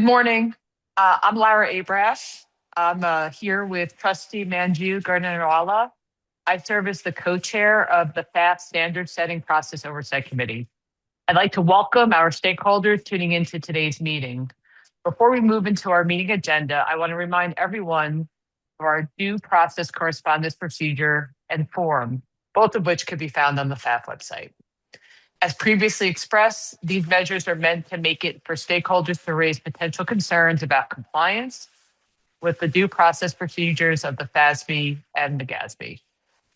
Good morning. I'm Lara Abrash. I'm here with Trustee Manju Gardnerwala. I serve as the co-chair of the FASB Standard Setting Process Oversight Committee. I'd like to welcome our stakeholders tuning into today's meeting. Before we move into our meeting agenda, I want to remind everyone of our due process correspondence procedure and form, both of which can be found on the FAF website. As previously expressed, these measures are meant to make it for stakeholders to raise potential concerns about compliance with the due process procedures of the FASB and the GASB.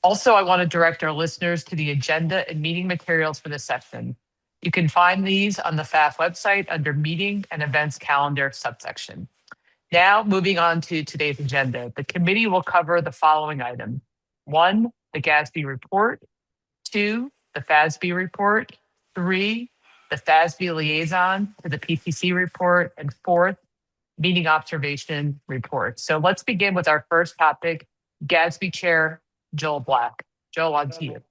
Also, I want to direct our listeners to the agenda and meeting materials for this session. You can find these on the FAF website under Meeting and Events Calendar subsection. Now, moving on to today's agenda. The committee will cover the following items. 1, the GASB report. 2, the FASB report. 3, the FASB liaison to the PCC report. And 4th, meeting observation report. So let's begin with our first topic, GASB Chair Joel Black. Joel, on to you.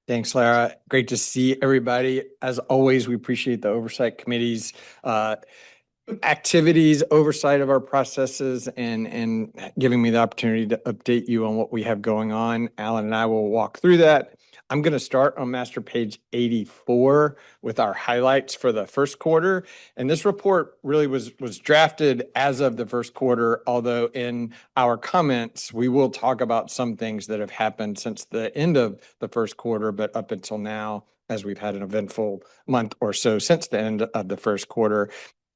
Thanks, Lara. Great to see everybody. As always, we appreciate the Oversight Committee's activities, oversight of our processes, and giving me the opportunity to update you on what we have going on. Alan and I will walk through that. I'm going to start on master page 84 with our highlights for the first quarter. And this report really was drafted as of the first quarter, although in our comments, we will talk about some things that have happened since the end of the first quarter, but up until now, as we've had an eventful month or so since the end of the first quarter.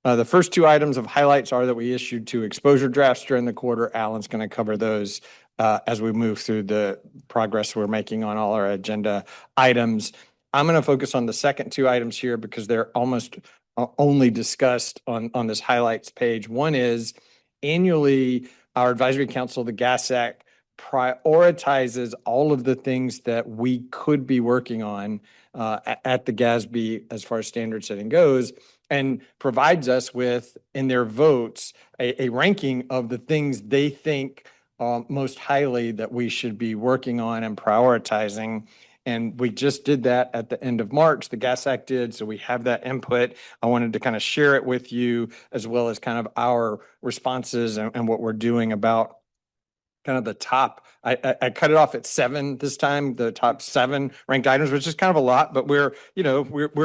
The first 2 items of highlights are that we issued 2 exposure drafts during the quarter. Alan's going to cover those as we move through the progress we're making on all our agenda items. I'm going to focus on the second 2 items here because they're almost only discussed on this highlights page. One is annually, our advisory council, the GASAC, prioritizes all of the things that we could be working on at the GASB as far as standard setting goes, and provides us with, in their votes, a ranking of the things they think most highly that we should be working on and prioritizing. And we just did that at the end of March. The GASAC did, so we have that input. I wanted to kind of share it with you, as well as kind of our responses and what we're doing about kind of the top. I cut it off at 7 this time, the top 7 ranked items, which is kind of a lot, but we're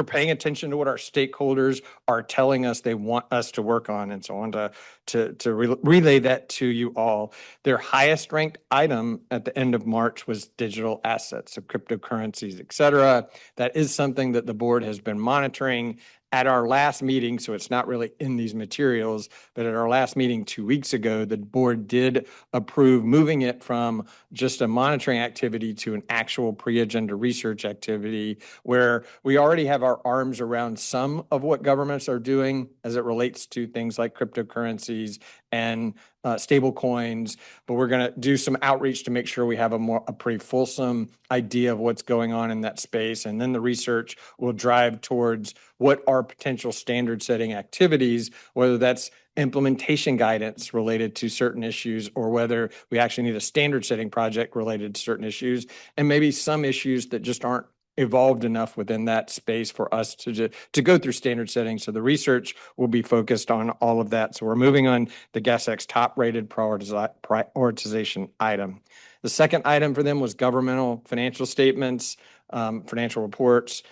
paying attention to what our stakeholders are telling us they want us to work on. And so I want to relay that to you all. Their highest ranked item at the end of March was digital assets, so cryptocurrencies, et cetera. That is something that the board has been monitoring. At our last meeting, so it's not really in these materials, but at our last meeting 2 weeks ago, the board did approve moving it from just a monitoring activity to an actual pre-agenda research activity, where we already have our arms around some of what governments are doing as it relates to things like cryptocurrencies and stable coins, but we're going to do some outreach to make sure we have a pretty fulsome idea of what's going on in that space. And then the research will drive towards what are potential standard setting activities, whether that's implementation guidance related to certain issues, or whether we actually need a standard setting project related to certain issues, and maybe some issues that just aren't evolved enough within that space for us to go through standard settings. So the research will be focused on all of that. So we're moving on the GASAC's top rated prioritization item. The second item for them was governmental financial statements, financial reports,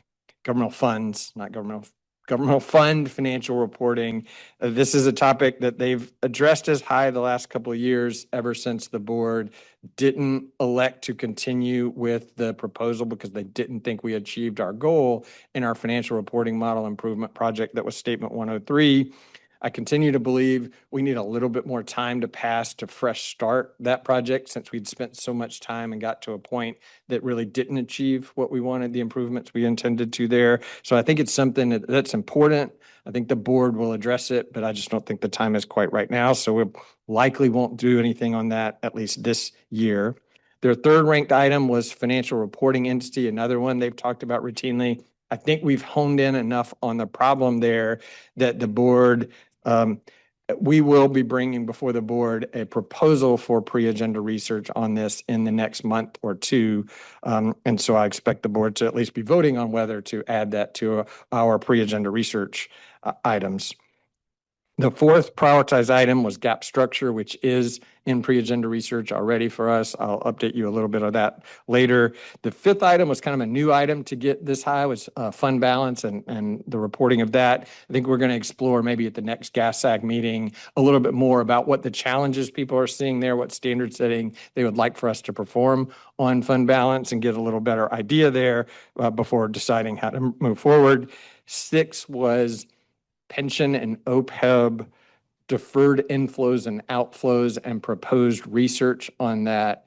governmental funds, not governmental fund financial reporting. This is a topic that they've addressed as high the last couple of years, ever since the board didn't elect to continue with the proposal because they didn't think we achieved our goal in our financial reporting model improvement project that was Statement 103. I continue to believe we need a little bit more time to pass to fresh start that project, since we'd spent so much time and got to a point that really didn't achieve what we wanted, the improvements we intended to there. So I think it's something that's important. I think the board will address it, but I just don't think the time is quite right now. So we likely won't do anything on that, at least this year. Their third ranked item was financial reporting entity, another one they've talked about routinely. I think we've honed in enough on the problem there that the board, we will be bringing before the board a proposal for pre-agenda research on this in the next month or 2. And so I expect the board to at least be voting on whether to add that to our pre-agenda research items. The fourth prioritized item was gap structure, which is in pre-agenda research already for us. I'll update you a little bit of that later. The fifth item was kind of a new item to get this high, was fund balance and the reporting of that. I think we're going to explore maybe at the next GASB meeting a little bit more about what the challenges people are seeing there, what standard setting they would like for us to perform on fund balance, and get a little better idea there before deciding how to move forward. Six was pension and OPEB deferred inflows and outflows and proposed research on that.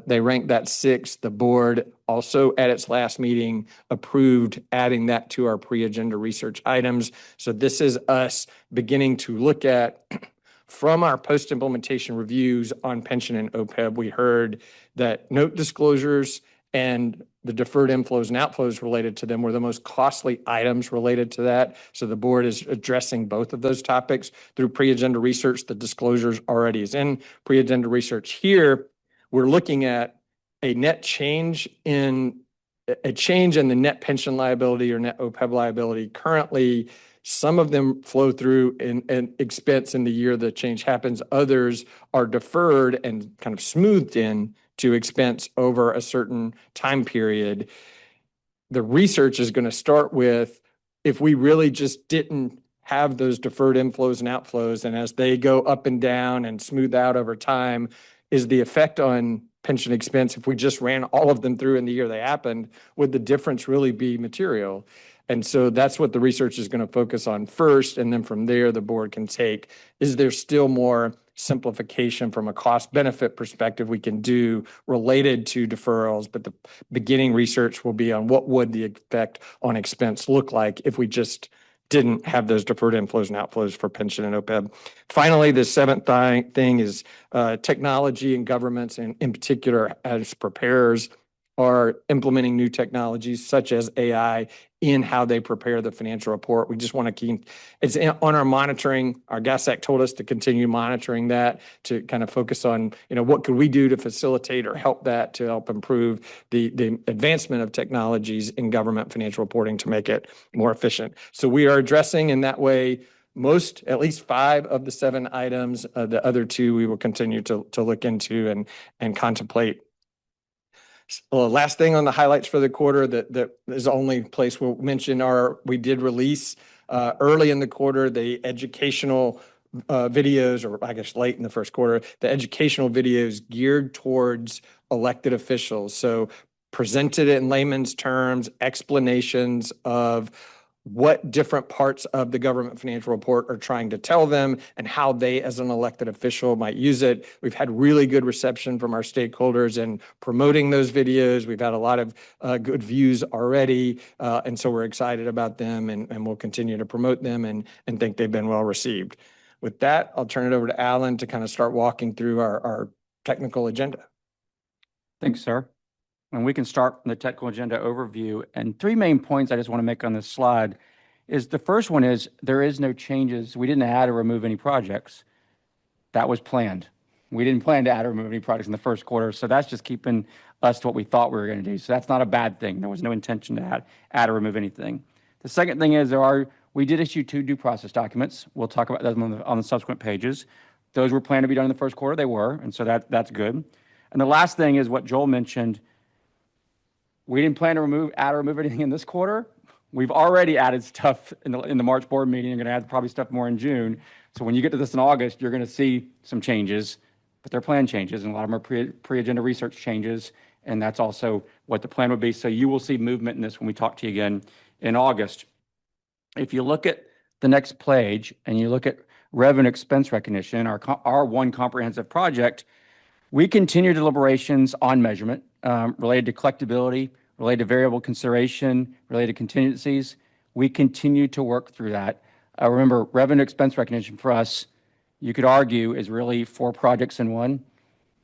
They ranked that sixth. The board also at its last meeting approved adding that to our pre-agenda research items. So this is us beginning to look at from our post-implementation reviews on pension and OPEB. We heard that note disclosures and the deferred inflows and outflows related to them were the most costly items related to that. So the board is addressing both of those topics through pre-agenda research. The disclosures already is in pre-agenda research. Here, we're looking at a change in the net pension liability or net OPEB liability. Currently, some of them flow through in expense in the year the change happens. Others are deferred and kind of smoothed in to expense over a certain time period. The research is going to start with, if we really just didn't have those deferred inflows and outflows, and as they go up and down and smooth out over time, is the effect on pension expense, if we just ran all of them through in the year they happened, would the difference really be material? And so that's what the research is going to focus on first. And then from there, the board can take, is there still more simplification from a cost benefit perspective we can do related to deferrals? But the beginning research will be on what would the effect on expense look like if we just didn't have those deferred inflows and outflows for pension and OPEB. Finally, the seventh thing is technology and governments, and in particular, as preparers are implementing new technologies such as AI in how they prepare the financial report. We just want to keep, it's on our monitoring. Our GASAC told us to continue monitoring that, to kind of focus on, what could we do to facilitate or help that, to help improve the advancement of technologies in government financial reporting to make it more efficient. So we are addressing in that way at least 5 of the 7 items. The other 2 we will continue to look into and contemplate. Last thing on the highlights for the quarter that is the only place we'll mention we did release early in the quarter the educational videos, or I guess late in the first quarter, the educational videos geared towards elected officials. So presented in layman's terms, explanations of what different parts of the government financial report are trying to tell them and how they as an elected official might use it. We've had really good reception from our stakeholders in promoting those videos. We've had a lot of good views already, and so we're excited about them, and we'll continue to promote them and think they've been well received. With that, I'll turn it over to Alan to kind of start walking through our technical agenda. Thanks, sir. And we can start from the technical agenda overview. And 3 main points I just want to make on this slide is the first one is there is no changes. We didn't add or remove any projects. That was planned. We didn't plan to add or remove any projects in the first quarter. So that's just keeping us to what we thought we were going to do. So that's not a bad thing. There was no intention to add or remove anything. The second thing is we did issue 2 due process documents. We'll talk about those on the subsequent pages. Those were planned to be done in the first quarter. They were. And so that's good. And the last thing is what Joel mentioned. We didn't plan to add or remove anything in this quarter. We've already added stuff in the March board meeting. You're going to add probably stuff more in June. So when you get to this in August, you're going to see some changes, but they're plan changes, and a lot of them are pre-agenda research changes, and that's also what the plan would be. So you will see movement in this when we talk to you again in August. If you look at the next page and you look at revenue expense recognition, our one comprehensive project, we continue deliberations on measurement related to collectability, related to variable consideration, related to contingencies. We continue to work through that. Remember, revenue expense recognition for us, you could argue, is really 4 projects in one: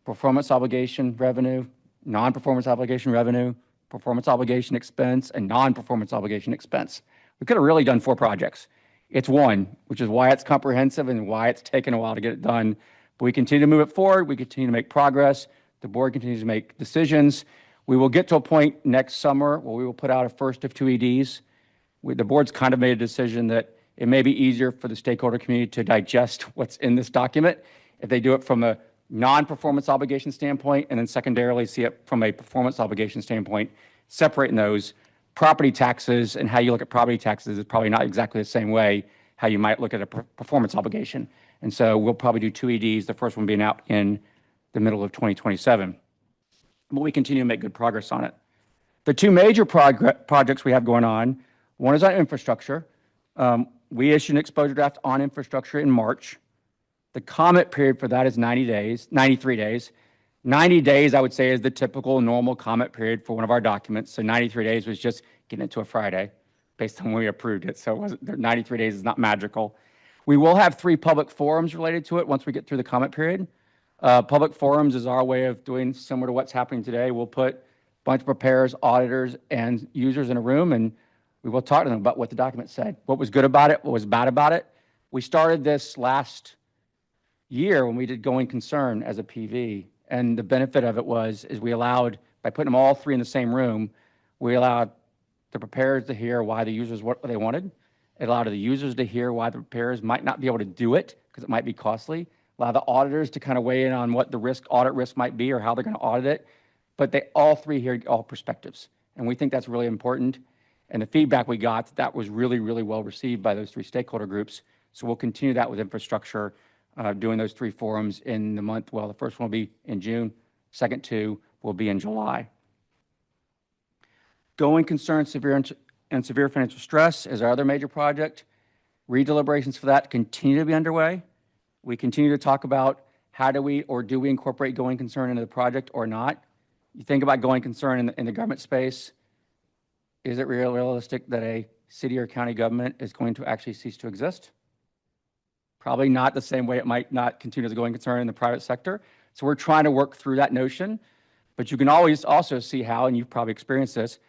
performance obligation revenue, non-performance obligation revenue, performance obligation expense, and non-performance obligation expense. We could have really done 4 projects. It's one, which is why it's comprehensive and why it's taken a while to get it done. But we continue to move it forward. We continue to make progress. The board continues to make decisions. We will get to a point next summer where we will put out a first of 2 EDs. The board's kind of made a decision that It may be easier for the stakeholder community to digest what's in this document if they do it from a non-performance obligation standpoint, and then secondarily see it from a performance obligation standpoint, separating those. Property taxes and how you look at property taxes is probably not exactly the same way how you might look at a performance obligation. And so we'll probably do 2 EDs, the first one being out in the middle of 2027. But we continue to make good progress on it. The two major projects we have going on, one is on infrastructure. We issued an exposure draft on infrastructure in March. The comment period for that is 90 days, 93 days. 90 days, I would say, is the typical normal comment period for one of our documents. So 93 days was just getting it to a Friday based on when we approved it. So it wasn't, 93 days is not magical. We will have 3 public forums related to it once we get through the comment period. Public forums is our way of doing similar to what's happening today. We'll put a bunch of preparers, auditors, and users in a room, and we will talk to them about what the document said, what was good about it, what was bad about it. We started this last year when we did going concern as a PV, and the benefit of it is we allowed, by putting them all 3 in the same room, we allowed the preparers to hear why the users what they wanted. It allowed the users to hear why the preparers might not be able to do it because it might be costly. Allow the auditors to kind of weigh in on what the audit risk might be or how they're going to audit it. But they all 3 hear all perspectives. And we think that's really important. And the feedback we got, that was really, really well received by those 3 stakeholder groups. So we'll continue that with infrastructure, doing those 3 forums in the month. Well, the first one will be in June. Second 2 will be in July. Going concern, severe financial stress is our other major project. Redeliberations for that continue to be underway. We continue to talk about how do we incorporate going concern into the project or not. You think about going concern in the government space. Is it realistic that a city or county government is going to actually cease to exist? Probably not the same way it might not continue as a going concern in the private sector. So we're trying to work through that notion. But you can always also see how, and you've probably experienced this,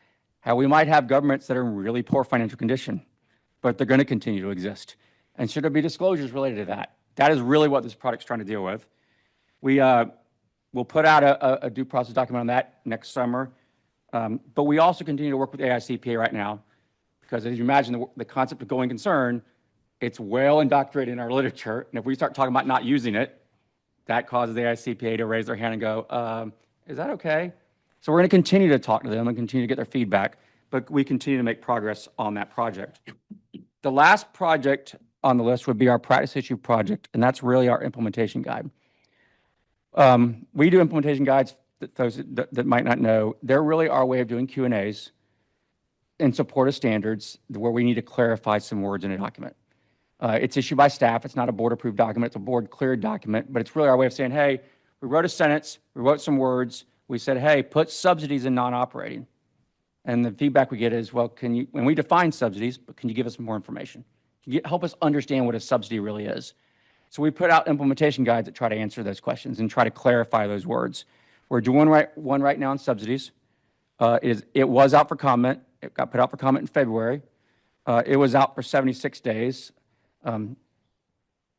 how we might have governments that are in really poor financial condition, but they're going to continue to exist. And should there be disclosures related to that? That is really what this project's trying to deal with. We'll put out a due process document on that next summer. But we also continue to work with AICPA right now, because as you imagine, the concept of going concern, it's well indoctrinated in our literature. And if we start talking about not using it, that causes the AICPA to raise their hand and go, is that okay? So we're going to continue to talk to them and continue to get their feedback, but we continue to make progress on that project. The last project on the list would be our practice issue project, and that's really our implementation guide. We do implementation guides, those that might not know. They're really our way of doing Q&As in support of standards where we need to clarify some words in a document. It's issued by staff. It's not a board-approved document. It's a board-cleared document, but it's really our way of saying, hey, we wrote a sentence, we wrote some words, we said, hey, put subsidies in non-operating. And the feedback we get is, well, when we define subsidies, but can you give us more information? Can you help us understand what a subsidy really is? So we put out implementation guides that try to answer those questions and try to clarify those words. We're doing one right now on subsidies. It was out for comment. It got put out for comment in February. It was out for 76 days.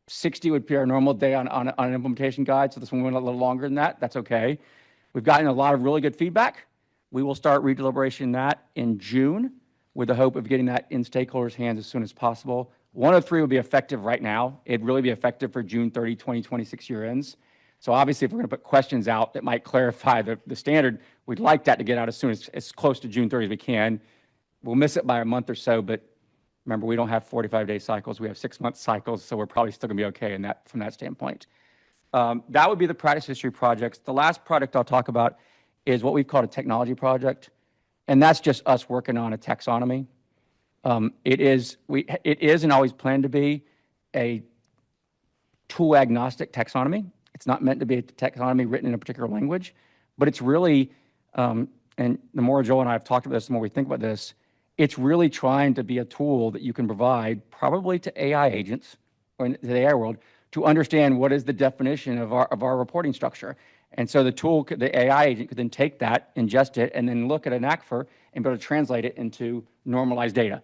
60 would be our normal day on an implementation guide, so this one went a little longer than that. That's okay. We've gotten a lot of really good feedback. We will start redeliberation that in June with the hope of getting that in stakeholders' hands as soon as possible. 103 will be effective right now. It'd really be effective for June 30, 2026 year ends. So obviously, if we're going to put questions out that might clarify the standard, we'd like that to get out as close to June 30 as we can. We'll miss it by a month or so, but remember, we don't have 45-day cycles. We have 6-month cycles, so we're probably still going to be okay from that standpoint. That would be the practice history projects. The last project I'll talk about is what we've called a technology project, and that's just us working on a taxonomy. It is and always planned to be a tool-agnostic taxonomy. It's not meant to be a taxonomy written in a particular language, but it's really, and the more Joel and I have talked about this, the more we think about this, it's really trying to be a tool that you can provide probably to AI agents or in the AI world to understand what is the definition of our reporting structure. And so the AI agent could then take that, ingest it, and then look at an ACFR and be able to translate it into normalized data.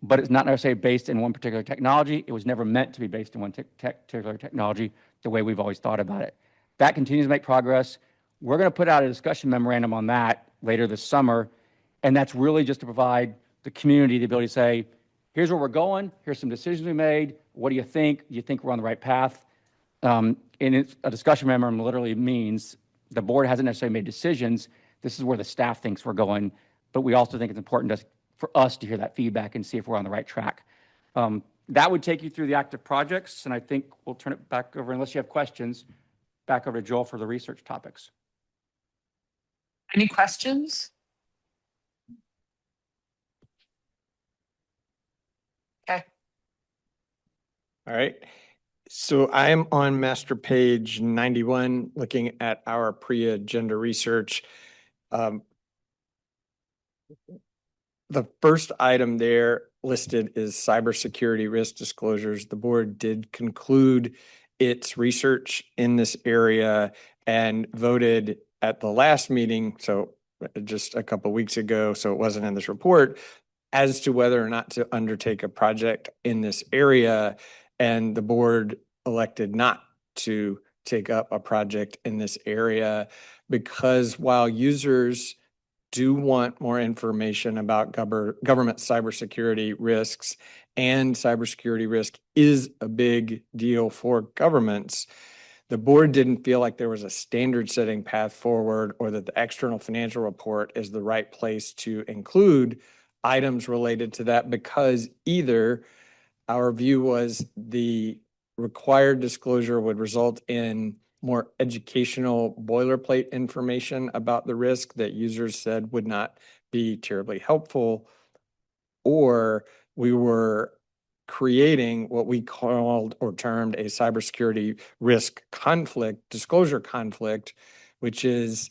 But it's not necessarily based in one particular technology. It was never meant to be based in one particular technology the way we've always thought about it. That continues to make progress. We're going to put out a discussion memorandum on that later this summer, and that's really just to provide the community the ability to say, here's where we're going. Here's some decisions we made. What do you think? Do you think we're on the right path? And it's a discussion memorandum literally means the board hasn't necessarily made decisions. This is where the staff thinks we're going, but we also think it's important for us to hear that feedback and see if we're on the right track. That would take you through the active projects, and I think we'll turn it back over, unless you have questions, back over to Joel for the research topics. Any questions? Okay. All right. So I am on master page 91, looking at our pre-agenda research. The first item there listed is cybersecurity risk disclosures. The board did conclude its research in this area and voted at the last meeting, so just a couple of weeks ago, so it wasn't in this report, as to whether or not to undertake a project in this area. And the board elected not to take up a project in this area because while users do want more information about government cybersecurity risks, and cybersecurity risk is a big deal for governments, the board didn't feel like there was a standard setting path forward or that the external financial report is the right place to include items related to that, because either our view was the required disclosure would result in more educational boilerplate information about the risk that users said would not be terribly helpful, or we were creating what we called or termed a cybersecurity risk conflict, disclosure conflict, which is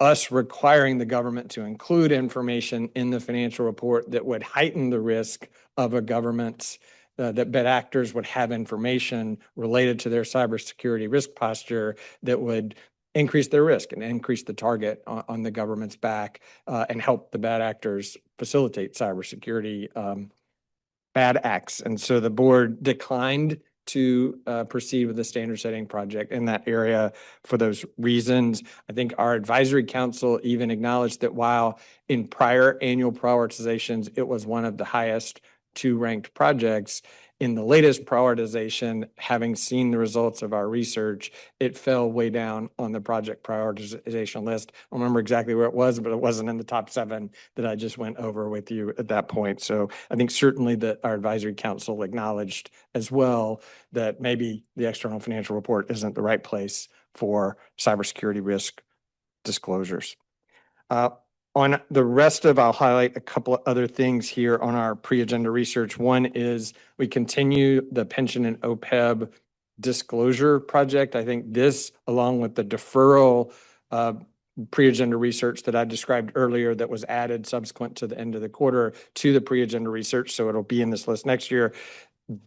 us requiring the government to include information in the financial report that would heighten the risk of a government's that bad actors would have information related to their cybersecurity risk posture that would increase their risk and increase the target on the government's back and help the bad actors facilitate cybersecurity bad acts. And so the board declined to proceed with the standard setting project in that area for those reasons. I think our advisory council even acknowledged that while in prior annual prioritizations, it was one of the highest two ranked projects, in the latest prioritization, having seen the results of our research, it fell way down on the project prioritization list. I don't remember exactly where it was, but it wasn't in the top 7 that I just went over with you at that point. So I think certainly that our advisory council acknowledged as well that maybe the external financial report isn't the right place for cybersecurity risk disclosures. On the rest of, I'll highlight a couple of other things here on our pre-agenda research. One is we continue the pension and OPEB disclosure project. I think this, along with the deferral pre-agenda research that I described earlier that was added subsequent to the end of the quarter to the pre-agenda research, so it'll be in this list next year,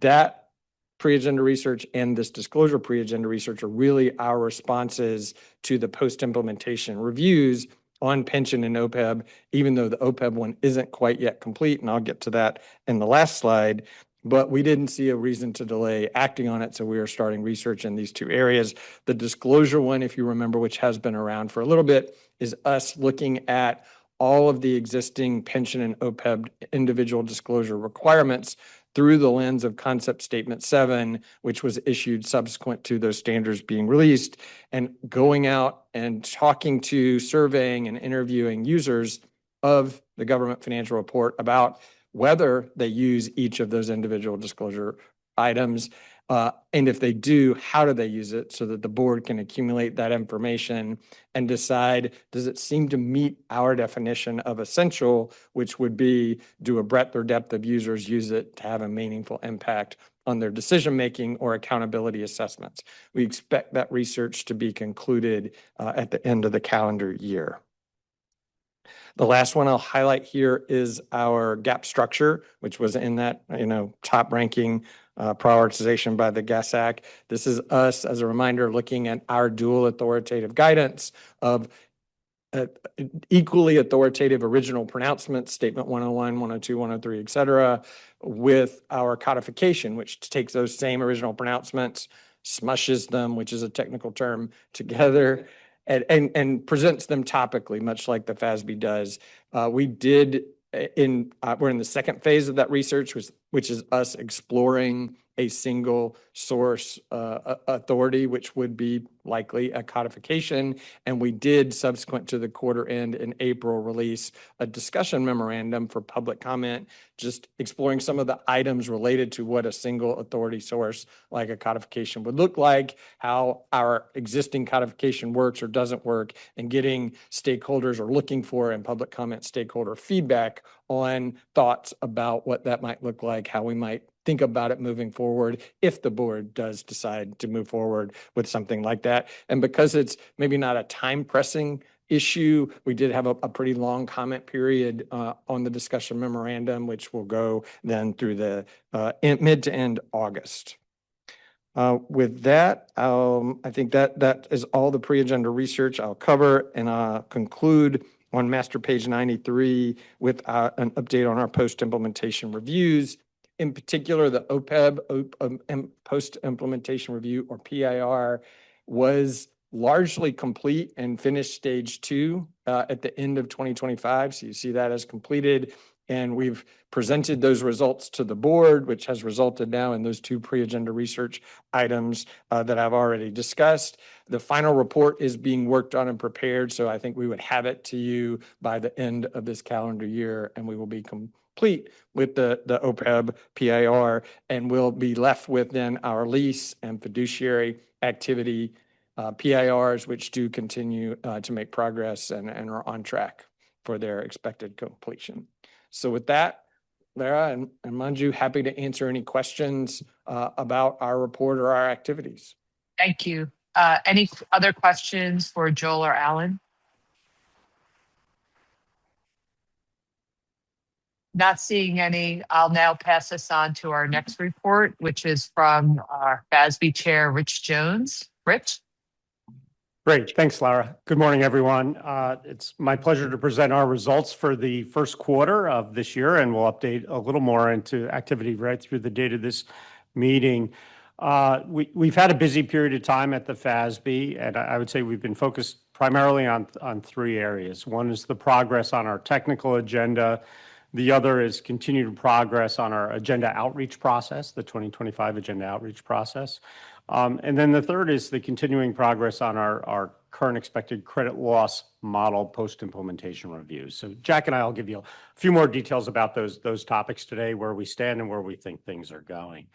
that pre-agenda research and this disclosure pre-agenda research are really our responses to the post-implementation reviews on pension and OPEB, even though the OPEB one isn't quite yet complete, and I'll get to that in the last slide. But we didn't see a reason to delay acting on it, so we are starting research in these two areas. The disclosure one, if you remember, which has been around for a little bit, is us looking at all of the existing pension and OPEB individual disclosure requirements through the lens of Concept Statement 7, which was issued subsequent to those standards being released, and going out and talking to, surveying, and interviewing users of the government financial report about whether they use each of those individual disclosure items. And if they do, how do they use it so that the board can accumulate that information and decide, does it seem to meet our definition of essential, which would be, do a breadth or depth of users use it to have a meaningful impact on their decision-making or accountability assessments? We expect that research to be concluded at the end of the calendar year. The last one I'll highlight here is our gap structure, which was in that top ranking prioritization by the GASAC. This is us, as a reminder, looking at our dual authoritative guidance of equally authoritative original pronouncements, Statement 101, 102, 103, et cetera, with our codification, which takes those same original pronouncements, smushes them, which is a technical term, together, and presents them topically, much like the FASB does. We did we're in the second phase of that research, which is us exploring a single source authority, which would be likely a codification. And we did, subsequent to the quarter end in April, release a discussion memorandum for public comment, just exploring some of the items related to what a single authority source like a codification would look like, how our existing codification works or doesn't work, and getting stakeholders or looking for in public comment stakeholder feedback on thoughts about what that might look like, how we might think about it moving forward if the board does decide to move forward with something like that. And because it's maybe not a time pressing issue, we did have a pretty long comment period on the discussion memorandum, which will go then through the mid to end August. With that, I think that is all the pre-agenda research I'll cover, and I'll conclude on master page 93 with an update on our post-implementation reviews. In particular, the OPEB, post-implementation review, or PIR, was largely complete and finished stage 2 at the end of 2025. So you see that as completed. And we've presented those results to the board, which has resulted now in those 2 pre-agenda research items that I've already discussed. The final report is being worked on and prepared, so I think we would have it to you by the end of this calendar year, and we will be complete with the OPEB PIR, and we'll be left with then our lease and fiduciary activity PIRs, which do continue to make progress and are on track for their expected completion. So with that, Lara and Manju, happy to answer any questions about our report or our activities. Thank you. Any other questions for Joel or Alan? Not seeing any. I'll now pass this on to our next report, which is from our FASB Chair, Rich Jones. Rich? Great. Thanks, Lara. Good morning, everyone. It's my pleasure to present our results for the first quarter of this year, and we'll update a little more into activity right through the date of this meeting. We've had a busy period of time at the FASB, and I would say we've been focused primarily on 3 areas. One is the progress on our technical agenda. The other is continued progress on our agenda outreach process, the 2025 agenda outreach process. And then the third is the continuing progress on our current expected credit loss model post-implementation reviews. So Jack and I will give you a few more details about those topics today, where we stand and where we think things are going.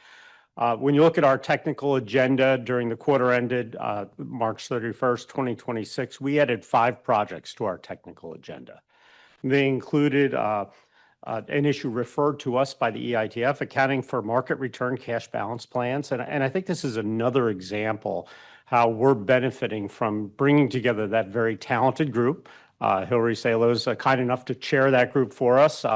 When you look at our technical agenda during the quarter ended March 31st, 2026, we added 5 projects to our technical agenda. They included an issue referred to us by the EITF, accounting for market return cash balance plans. And I think this is another example how we're benefiting from bringing together that very talented group. Hillary Salo's kind enough to chair that group for us.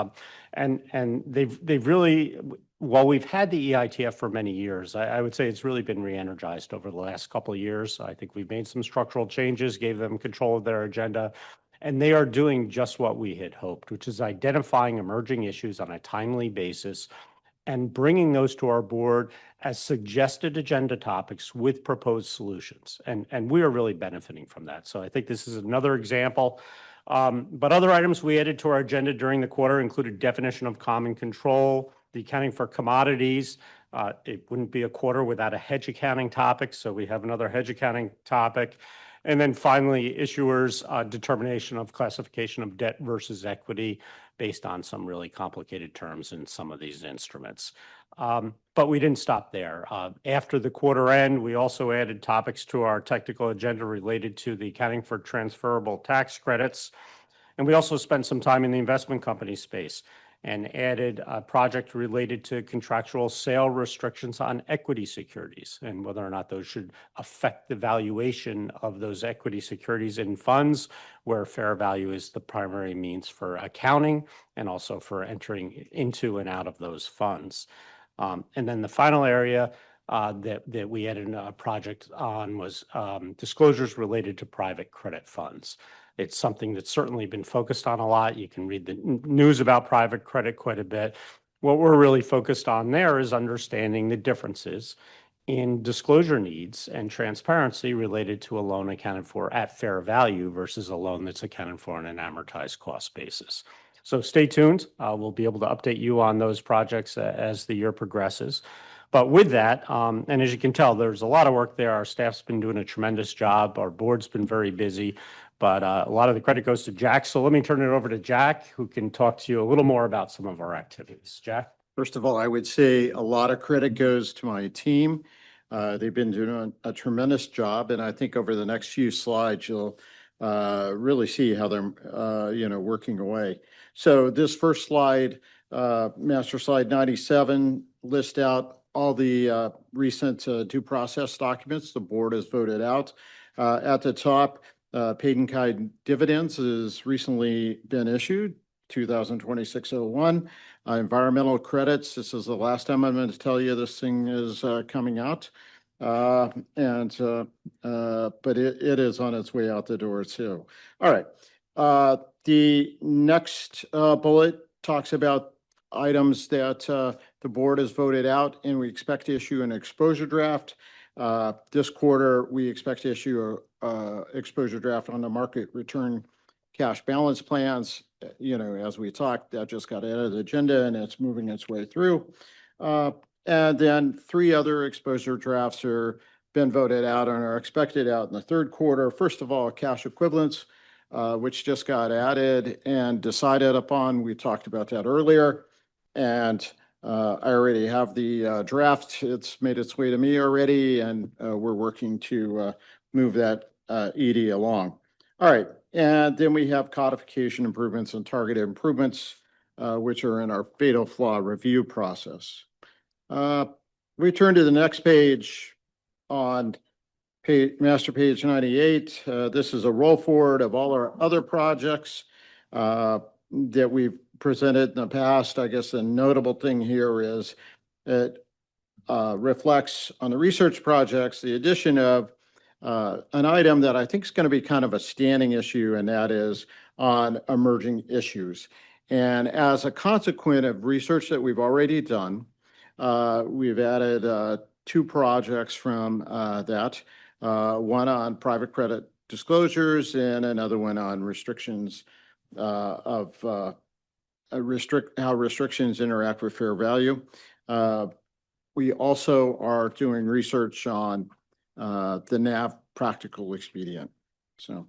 And they've really, while we've had the EITF for many years, I would say it's really been re-energized over the last couple of years. I think we've made some structural changes, gave them control of their agenda. And they are doing just what we had hoped, which is identifying emerging issues on a timely basis and bringing those to our board as suggested agenda topics with proposed solutions. And we are really benefiting from that. So I think this is another example. But other items we added to our agenda during the quarter included definition of common control, the accounting for commodities. It wouldn't be a quarter without a hedge accounting topic, so we have another hedge accounting topic. And then finally, issuers' determination of classification of debt versus equity based on some really complicated terms in some of these instruments. But we didn't stop there. After the quarter end, we also added topics to our technical agenda related to the accounting for transferable tax credits. And we also spent some time in the investment company space and added a project related to contractual sale restrictions on equity securities and whether or not those should affect the valuation of those equity securities in funds where fair value is the primary means for accounting and also for entering into and out of those funds. And then the final area that we added a project on was disclosures related to private credit funds. It's something that's certainly been focused on a lot. You can read the news about private credit quite a bit. What we're really focused on there is understanding the differences in disclosure needs and transparency related to a loan accounted for at fair value versus a loan that's accounted for on an amortized cost basis. So stay tuned. We'll be able to update you on those projects as the year progresses. But with that, and as you can tell, there's a lot of work there. Our staff's been doing a tremendous job. Our board's been very busy, but a lot of the credit goes to Jack. So let me turn it over to Jack, who can talk to you a little more about some of our activities. Jack? First of all, I would say a lot of credit goes to my team. They've been doing a tremendous job, and I think over the next few slides, you'll really see how they're, working away. So this first slide, master slide 97, lists out all the recent due process documents the board has voted out. At the top, paid in kind dividends has recently been issued, 2026-01. Environmental credits, this is the last time I'm going to tell you this thing is coming out. But it is on its way out the door too. All right. The next bullet talks about items that the board has voted out, and we expect to issue an exposure draft. This quarter, we expect to issue a exposure draft on the market return cash balance plans. As we talked, that just got added to the agenda and it's moving its way through. And then 3 other exposure drafts are been voted out and are expected out in the third quarter. First of all, cash equivalents, which just got added and decided upon. We talked about that earlier. And I already have the draft. It's made its way to me already, and we're working to move that ED along. All right. And then we have codification improvements and targeted improvements, which are in our fatal flaw review process. We turn to the next page on master page 98. This is a roll forward of all our other projects that we've presented in the past. I guess the notable thing here is it reflects on the research projects the addition of an item that I think is going to be kind of a standing issue, and that is on emerging issues. And as a consequence of research that we've already done, we've added 2 projects from that, one on private credit disclosures and another one on restrictions of how restrictions interact with fair value. We also are doing research on the NAV practical expedient. So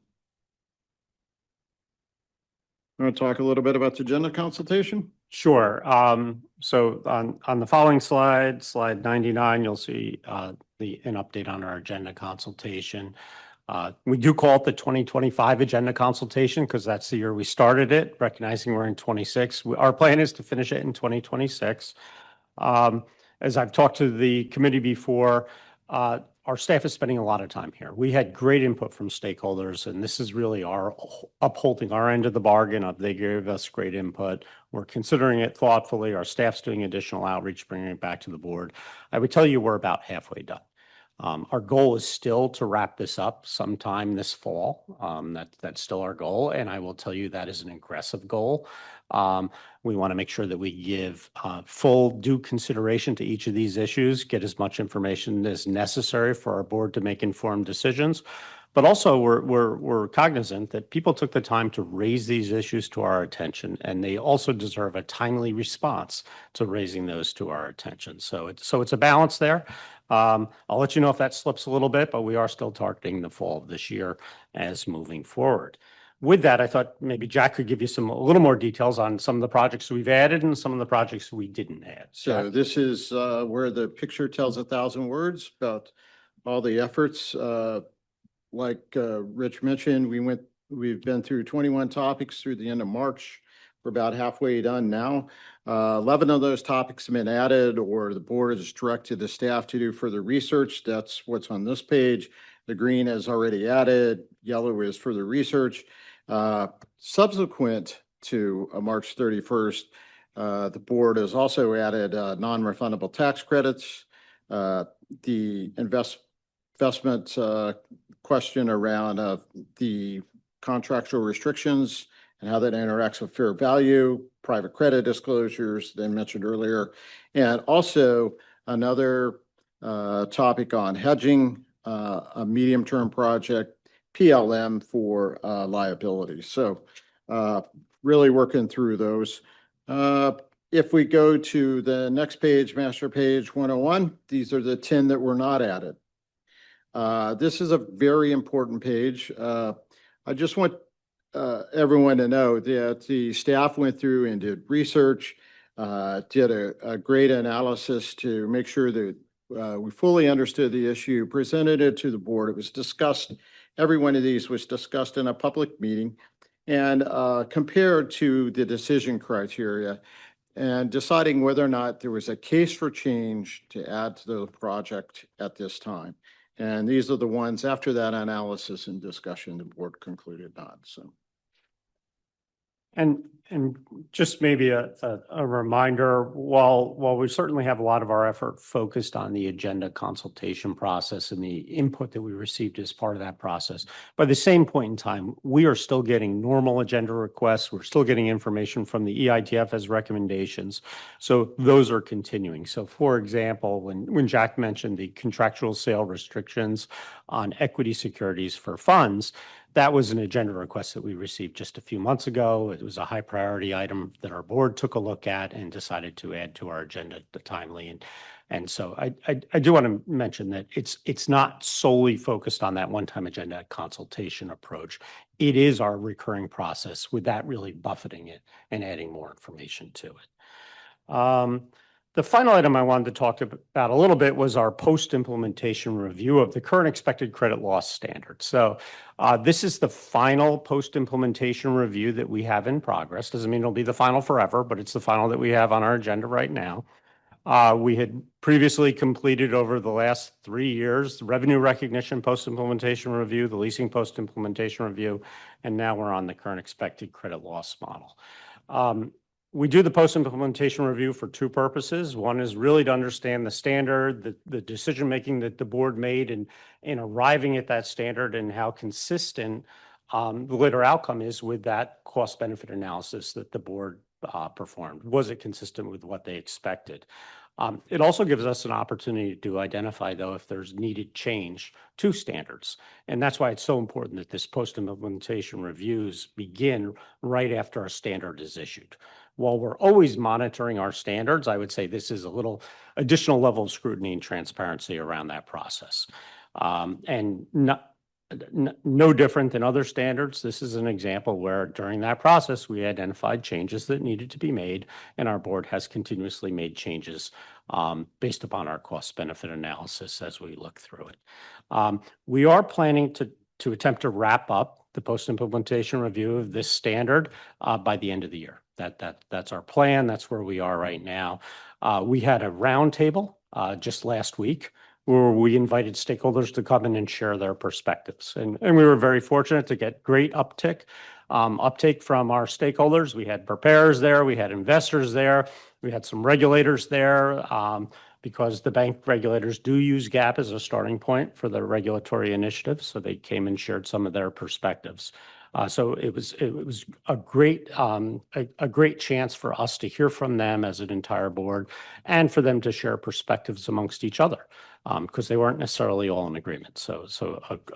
I'm going to talk a little bit about the agenda consultation. Sure. So on the following slide, slide 99, you'll see an update on our agenda consultation. We do call it the 2025 agenda consultation because that's the year we started it, recognizing we're in 26. Our plan is to finish it in 2026. As I've talked to the committee before, our staff is spending a lot of time here. We had great input from stakeholders, and this is really our upholding our end of the bargain. They gave us great input. We're considering it thoughtfully. Our staff's doing additional outreach, bringing it back to the board. I would tell you we're about halfway done. Our goal is still to wrap this up sometime this fall. That's still our goal, and I will tell you that is an aggressive goal. We want to make sure that we give full due consideration to each of these issues, get as much information as necessary for our board to make informed decisions. But also we're cognizant that people took the time to raise these issues to our attention, and they also deserve a timely response to raising those to our attention. So it's a balance there. I'll let you know if that slips a little bit, but we are still targeting the fall of this year as moving forward. With that, I thought maybe Jack could give you a little more details on some of the projects we've added and some of the projects we didn't add. So this is where the picture tells 1,000 words about all the efforts. Like Rich mentioned, we've been through 21 topics through the end of March. We're about halfway done now. 11 of those topics have been added, or the board has directed the staff to do further research. That's what's on this page. The green is already added. Yellow is further research. Subsequent to March 31st, the board has also added non-refundable tax credits, the investment question around the contractual restrictions and how that interacts with fair value, private credit disclosures that I mentioned earlier, and also another topic on hedging, a medium-term project, PLM for liability. So really working through those. If we go to the next page, master page 101, these are the 10 that were not added. This is a very important page. I just want everyone to know that the staff went through and did research, did a great analysis to make sure that we fully understood the issue, presented it to the board. It was discussed. Every one of these was discussed in a public meeting and compared to the decision criteria and deciding whether or not there was a case for change to add to the project at this time. And these are the ones after that analysis and discussion, the board concluded not. So. And just maybe a reminder, while we certainly have a lot of our effort focused on the agenda consultation process and the input that we received as part of that process, by the same point in time, we are still getting normal agenda requests. We're still getting information from the EITF as recommendations. So those are continuing. So for example, when Jack mentioned the contractual sale restrictions on equity securities for funds, that was an agenda request that we received just a few months ago. It was a high priority item that our board took a look at and decided to add to our agenda timely. And so I do want to mention that it's not solely focused on that one-time agenda consultation approach. It is our recurring process with that really buffeting it and adding more information to it. The final item I wanted to talk about a little bit was our post-implementation review of the current expected credit loss standard. So this is the final post-implementation review that we have in progress. Doesn't mean it'll be the final forever, but it's the final that we have on our agenda right now. We had previously completed over the last 3 years, the revenue recognition post-implementation review, the leasing post-implementation review, and now we're on the current expected credit loss model. We do the post-implementation review for two purposes. One is really to understand the standard, the decision-making that the board made in arriving at that standard and how consistent the later outcome is with that cost-benefit analysis that the board performed. Was it consistent with what they expected? It also gives us an opportunity to identify, though, if there's needed change to standards. And that's why it's so important that this post-implementation reviews begin right after a standard is issued. While we're always monitoring our standards, I would say this is a little additional level of scrutiny and transparency around that process. And no different than other standards. This is an example where during that process, we identified changes that needed to be made, and our board has continuously made changes based upon our cost-benefit analysis as we look through it. We are planning to attempt to wrap up the post-implementation review of this standard by the end of the year. That's our plan. That's where we are right now. We had a roundtable just last week where we invited stakeholders to come in and share their perspectives. And we were very fortunate to get great uptake from our stakeholders. We had preparers there, we had investors there, we had some regulators there, because the bank regulators do use GAAP as a starting point for their regulatory initiatives. So they came and shared some of their perspectives. So it was a great chance for us to hear from them as an entire board and for them to share perspectives amongst each other, because they weren't necessarily all in agreement. So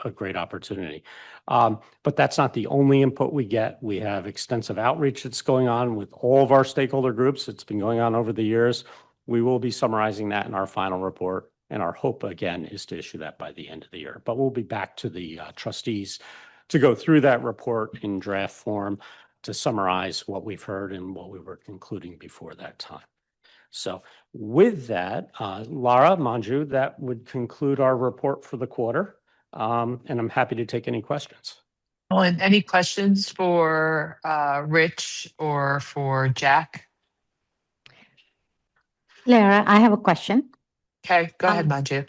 a great opportunity. But that's not the only input we get. We have extensive outreach that's going on with all of our stakeholder groups. It's been going on over the years. We will be summarizing that in our final report. And our hope, again, is to issue that by the end of the year. But we'll be back to the trustees to go through that report in draft form to summarize what we've heard and what we were concluding before that time. So with that, Lara, Manju, that would conclude our report for the quarter. And I'm happy to take any questions. Well, and any questions for Rich or for Jack? Lara, I have a question. Okay, go ahead, Manju.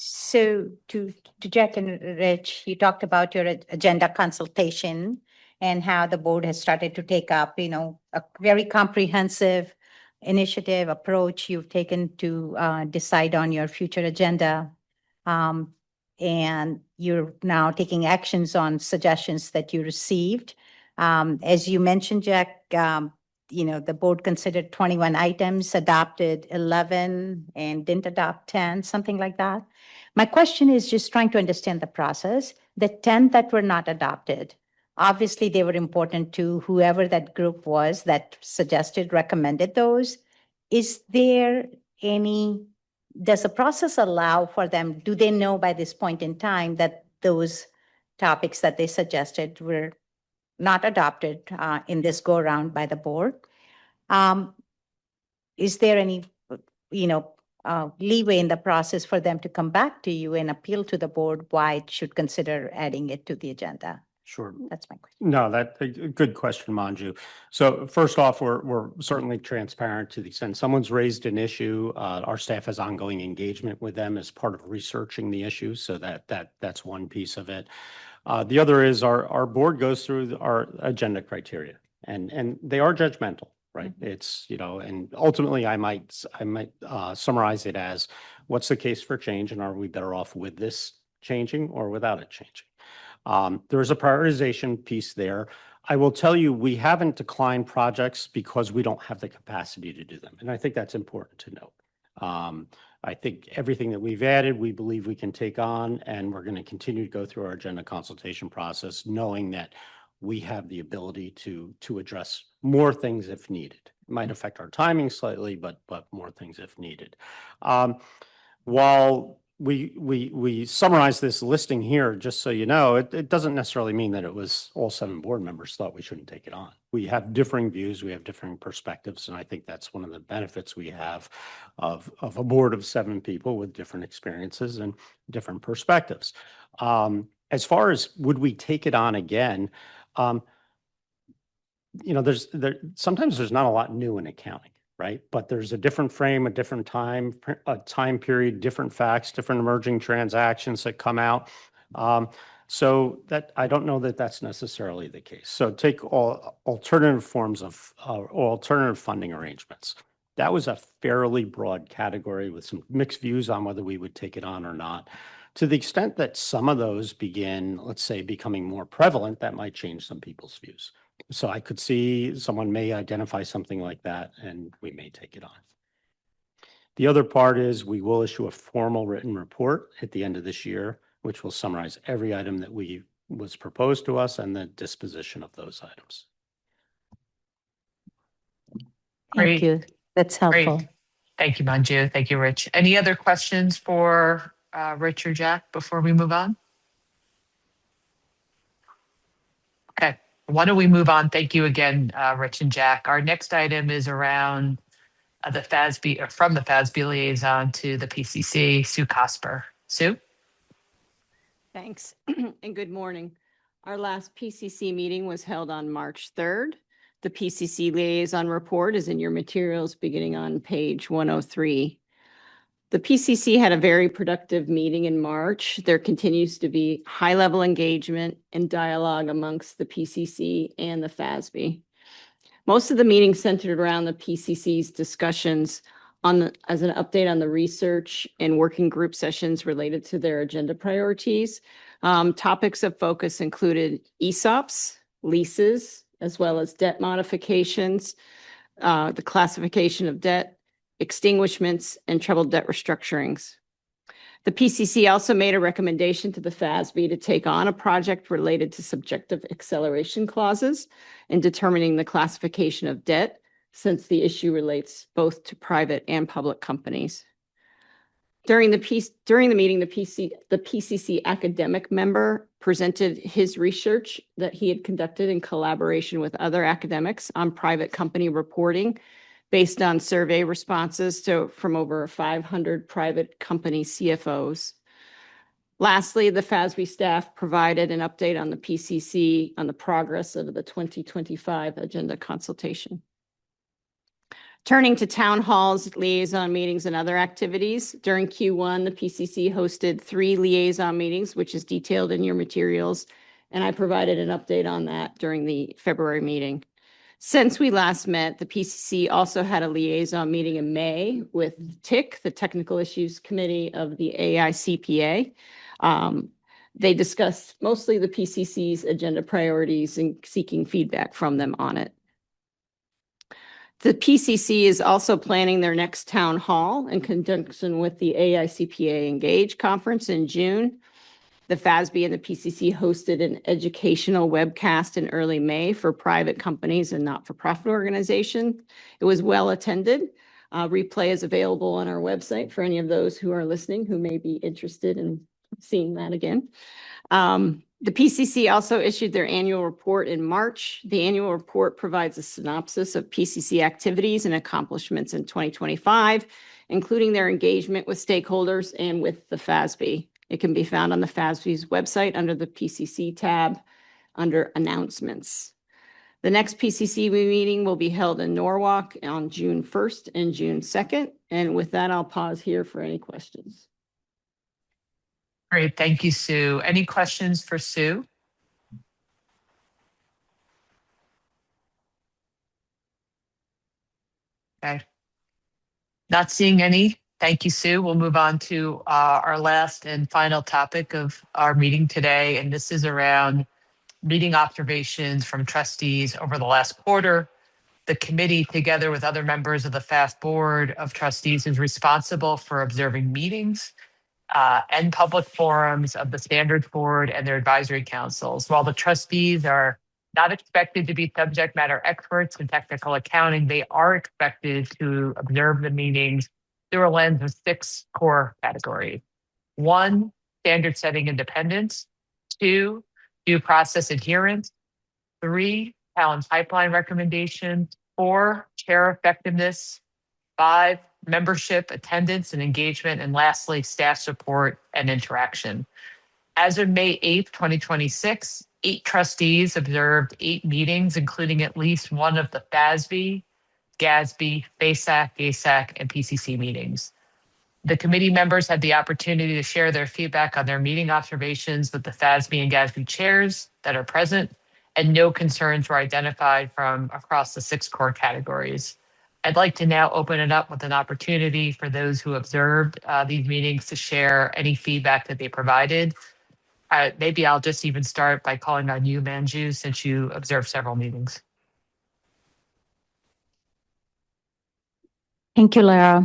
So to Jack and Rich, you talked about your agenda consultation and how the board has started to take up, a very comprehensive initiative approach you've taken to decide on your future agenda. And you're now taking actions on suggestions that you received. As you mentioned, Jack, the board considered 21 items, adopted 11, and didn't adopt 10, something like that. My question is just trying to understand the process. The 10 that were not adopted, Obviously, they were important to whoever that group was that suggested, recommended those. Is there any, does the process allow for them, do they know by this point in time that those topics that they suggested were not adopted in this go-around by the board? Is there any, leeway in the process for them to come back to you and appeal to the board why it should consider adding it to the agenda? Sure. That's my question. No, good question, Manju. So first off, we're certainly transparent to the extent someone's raised an issue. Our staff has ongoing engagement with them as part of researching the issue. So that's one piece of it. The other is our board goes through our agenda criteria, and they are judgmental, right? It's, and ultimately I might summarize it as what's the case for change, and are we better off with this changing or without it changing? There's a prioritization piece there. I will tell you, we haven't declined projects because we don't have the capacity to do them. And I think that's important to note. I think everything that we've added, we believe we can take on, and we're going to continue to go through our agenda consultation process, knowing that we have the ability to address more things if needed. It might affect our timing slightly, but more things if needed. While we summarize this listing here, just so you know, it doesn't necessarily mean that it was all 7 board members thought we shouldn't take it on. We have differing views, we have differing perspectives, and I think that's one of the benefits we have of a board of 7 people with different experiences and different perspectives. As far as would we take it on again, sometimes there's not a lot new in accounting, right? But there's a different frame, a different time period, different facts, different emerging transactions that come out. So that I don't know that that's necessarily the case. So take all alternative forms of alternative funding arrangements. That was a fairly broad category with some mixed views on whether we would take it on or not. To the extent that some of those begin, let's say, becoming more prevalent, that might change some people's views. So I could see someone may identify something like that, and we may take it on. The other part is we will issue a formal written report at the end of this year, which will summarize every item that was proposed to us and the disposition of those items. Thank you. That's helpful. Great. Thank you, Manju. Thank you, Rich. Any other questions for Rich or Jack before we move on? Okay. Why don't we move on? Thank you again, Rich and Jack. Our next item is around the FASB, or from the FASB liaison to the PCC, Sue Cosper. Sue? Thanks, and good morning. Our last PCC meeting was held on March 3rd. The PCC liaison report is in your materials beginning on page 103. The PCC had a very productive meeting in March. There continues to be high-level engagement and dialogue amongst the PCC and the FASB. Most of the meeting centered around the PCC's discussions as an update on the research and working group sessions related to their agenda priorities. Topics of focus included ESOPs, leases, as well as debt modifications, the classification of debt, extinguishments, and troubled debt restructurings. The PCC also made a recommendation to the FASB to take on a project related to subjective acceleration clauses in determining the classification of debt, since the issue relates both to private and public companies. During the meeting, the PCC academic member presented his research that he had conducted in collaboration with other academics on private company reporting based on survey responses from over 500 private company CFOs. Lastly, the FASB staff provided an update on the PCC on the progress of the 2025 agenda consultation. Turning to town halls, liaison meetings, and other activities, during Q1, the PCC hosted 3 liaison meetings, which is detailed in your materials, and I provided an update on that during the February meeting. Since we last met, the PCC also had a liaison meeting in May with TIC, the Technical Issues Committee of the AICPA. They discussed mostly the PCC's agenda priorities and seeking feedback from them on it. The PCC is also planning their next town hall in conjunction with the AICPA Engage conference in June. The FASB and the PCC hosted an educational webcast in early May for private companies and not-for-profit organization. It was well attended. Replay is available on our website for any of those who are listening who may be interested in seeing that again. The PCC also issued their annual report in March. The annual report provides a synopsis of PCC activities and accomplishments in 2025, including their engagement with stakeholders and with the FASB. It can be found on the FASB's website under the PCC tab under announcements. The next PCC meeting will be held in Norwalk on June 1st and June 2nd. And with that, I'll pause here for any questions. Great. Thank you, Sue. Any questions for Sue? Okay. Not seeing any. Thank you, Sue. We'll move on to our last and final topic of our meeting today. And this is around meeting observations from trustees over the last quarter. The committee, together with other members of the FASB Board of Trustees, is responsible for observing meetings and public forums of the Standards Board and their advisory councils. While the trustees are not expected to be subject matter experts in technical accounting, they are expected to observe the meetings through a lens of 6 core categories. 1, standard setting independence. 2, due process adherence. 3, talent pipeline recommendations. 4, chair effectiveness. 5, membership, attendance, and engagement. And lastly, staff support and interaction. As of May 8th, 2026, 8 trustees observed 8 meetings, including at least one of the FASB, GASB, FASAC, GASAC, and PCC meetings. The committee members had the opportunity to share their feedback on their meeting observations with the FASB and GASB chairs that are present, and no concerns were identified from across the 6 core categories. I'd like to now open it up with an opportunity for those who observed these meetings to share any feedback that they provided. Maybe I'll just even start by calling on you, Manju, since you observed several meetings. Thank you, Lara.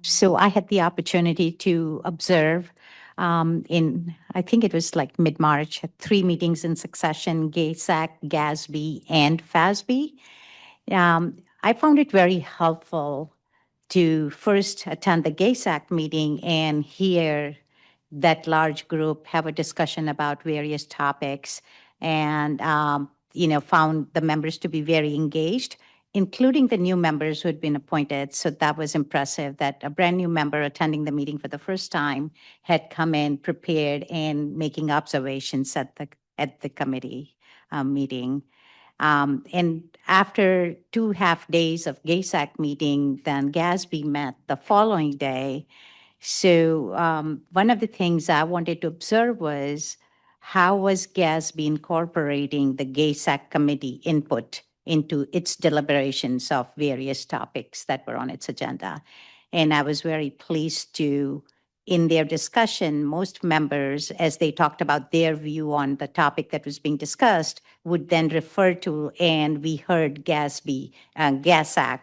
So I had the opportunity to observe I think it was like mid-March, 3 meetings in succession, GASAC, GASB, and FASB. I found it very helpful to first attend the GASAC meeting and hear that large group have a discussion about various topics, and found the members to be very engaged, including the new members who had been appointed. So that was impressive that a brand new member attending the meeting for the first time had come in prepared and making observations at the committee meeting. And after 2.5 days of GASAC meeting, then GASB met the following day. So one of the things I wanted to observe was how was GASB incorporating the GASAC committee input into its deliberations of various topics that were on its agenda. And I was very pleased to, in their discussion, most members, as they talked about their view on the topic that was being discussed, would then refer to, and we heard GASB, GASAC,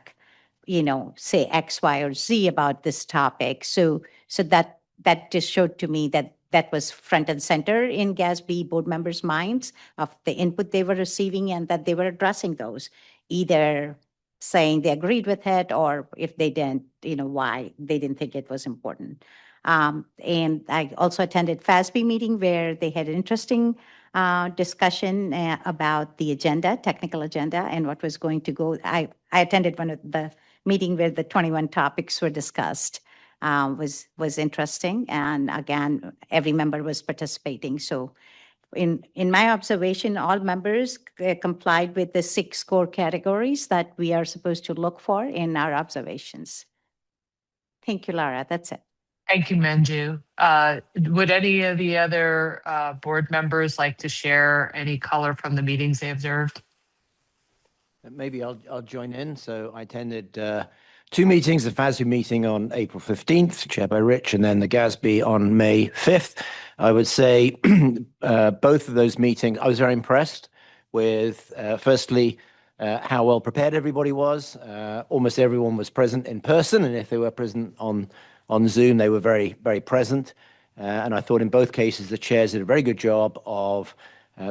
say X, Y, or Z about this topic. So that just showed to me that was front and center in GASB board members' minds of the input they were receiving, and that they were addressing those, either saying they agreed with it, or if they didn't, why they didn't think it was important. And I also attended FASB meeting where they had an interesting discussion about the agenda, technical agenda, and what was going to go. I attended one of the meeting where the 21 topics were discussed. Was interesting, and again, every member was participating. So in my observation, all members complied with the 6 core categories that we are supposed to look for in our observations. Thank you, Lara. That's it. Thank you, Manju. Would any of the other board members like to share any color from the meetings they observed? Maybe I'll join in. So I attended 2 meetings, the FASB meeting on April 15th, chaired by Rich, and then the GASB on May 5th. I would say both of those meetings, I was very impressed with, firstly, how well prepared everybody was. Almost everyone was present in person, and if they were present on Zoom, they were very, very present. And I thought in both cases, the chairs did a very good job of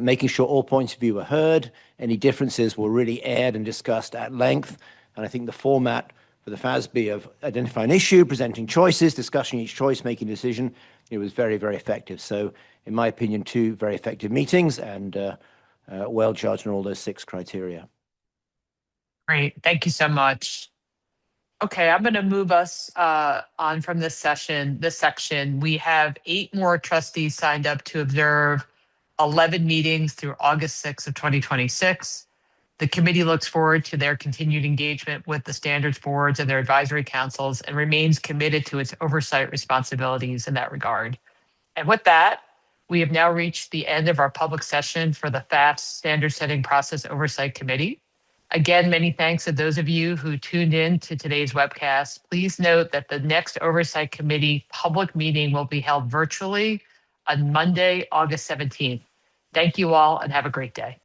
making sure all points of view were heard. Any differences were really aired and discussed at length. And I think the format for the FASB of identifying an issue, presenting choices, discussing each choice, making a decision, it was very, very effective. So in my opinion, 2 very effective meetings and well judged on all those 6 criteria. Great. Thank you so much. Okay, I'm going to move us on from this section. We have 8 more trustees signed up to observe 11 meetings through August 6th of 2026. The committee looks forward to their continued engagement with the standards boards and their advisory councils and remains committed to its oversight responsibilities in that regard. And with that, we have now reached the end of our public session for the FASB Standard Setting Process Oversight Committee. Again, many thanks to those of you who tuned in to today's webcast. Please note that the next Oversight Committee public meeting will be held virtually on Monday, August 17th. Thank you all and have a great day.